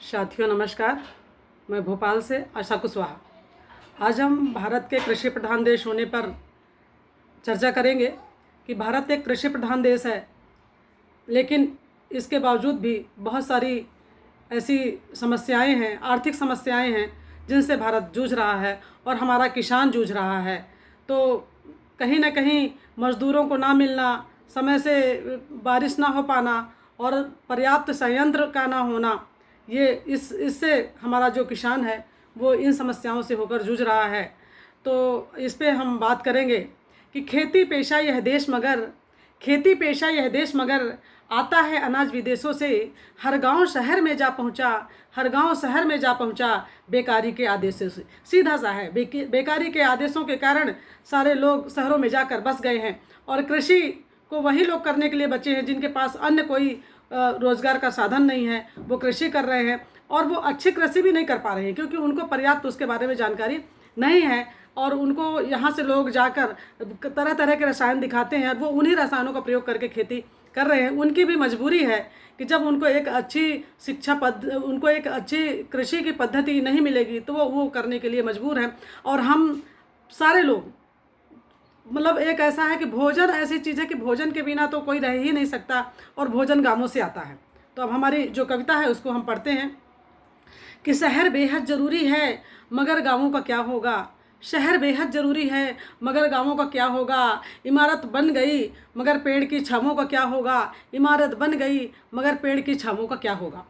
साथियों नमस्कार। मैं भोपाल से आशा कुशवाहा। आज हम भारत के कृषि प्रधान देश होने पर चर्चा करेंगे कि भारत एक कृषि प्रधान देश है, लेकिन इसके बावजूद भी बहुत सारी ऐसी समस्याएं हैं, आर्थिक समस्याएं हैं जिनसे भारत जूझ रहा है और हमारा किसान जूझ रहा है। तो कहीं ना कहीं मज़दूरों को ना मिलना, समय से बारिश ना हो पाना और पर्याप्त संयंत्र का ना होना, ये इससे हमारा जो किसान है वो इन समस्याओं से होकर जूझ रहा है। तो इस पे हम बात करेंगे कि खेती पेशा यह देश मगर आता है अनाज विदेशों से, हर गांव शहर में जा पहुंचा बेकारी के आदेशों से। सीधा सा है, बेकारी के आदेशों के कारण सारे लोग शहरों में जाकर बस गए हैं और कृषि को वही लोग करने के लिए बचे हैं जिनके पास अन्य कोई रोज़गार का साधन नहीं है। वो कृषि कर रहे हैं और वो अच्छी कृषि भी नहीं कर पा रहे हैं क्योंकि उनको पर्याप्त उसके बारे में जानकारी नहीं है और उनको यहाँ से लोग जाकर तरह तरह के रसायन दिखाते हैं और वो उन्हीं रसायनों का प्रयोग करके खेती कर रहे हैं। उनकी भी मजबूरी है कि जब उनको एक अच्छी कृषि की पद्धति नहीं मिलेगी तो वो करने के लिए मजबूर हैं। और हम सारे लोग, मतलब एक ऐसा है कि भोजन ऐसी चीज़ है कि भोजन के बिना तो कोई रह ही नहीं सकता और भोजन गांवों से आता है। तो अब हमारी जो कविता है उसको हम पढ़ते हैं कि शहर बेहद ज़रूरी है मगर गांवों का क्या होगा। शहर बेहद ज़रूरी है मगर गांवों का क्या होगा। इमारत बन गई मगर पेड़ की छांवों का क्या होगा। इमारत बन गई मगर पेड़ की छांवों का क्या होगा।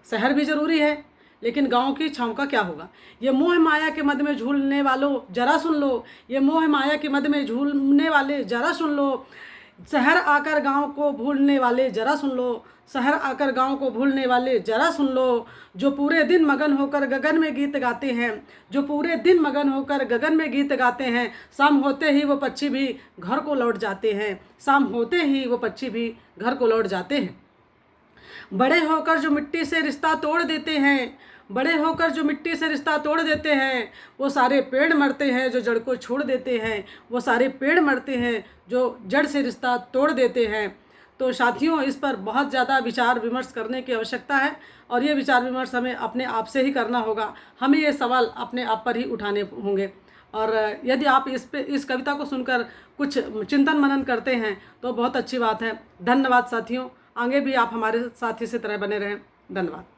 शहर भी ज़रूरी है लेकिन गांव की छांव का क्या होगा। ये मोह माया के मद में झूलने वालों जरा सुन लो। ये मोह माया के मद में झूलने वाले जरा सुन लो। शहर आकर गांव को भूलने वाले जरा सुन लो। शहर आकर गांव को भूलने वाले जरा सुन लो। जो पूरे दिन मगन होकर गगन में गीत गाते हैं, जो पूरे दिन मगन होकर गगन में गीत गाते हैं, शाम होते ही वो पक्षी भी घर को लौट जाते हैं। शाम होते ही वो पक्षी भी घर को लौट जाते हैं। बड़े होकर जो मिट्टी से रिश्ता तोड़ देते हैं, बड़े होकर जो मिट्टी से रिश्ता तोड़ देते हैं, वो सारे पेड़ मरते हैं जो जड़ को छोड़ देते हैं। वो सारे पेड़ मरते हैं जो जड़ से रिश्ता तोड़ देते हैं। तो साथियों, इस पर बहुत ज़्यादा विचार विमर्श करने की आवश्यकता है और ये विचार विमर्श हमें अपने आप से ही करना होगा। हमें ये सवाल अपने आप पर ही उठाने होंगे। और यदि आप इस कविता को सुनकर कुछ चिंतन मनन करते हैं तो बहुत अच्छी बात है। धन्यवाद साथियों। आगे भी आप हमारे साथ इसी तरह बने रहें। धन्यवाद।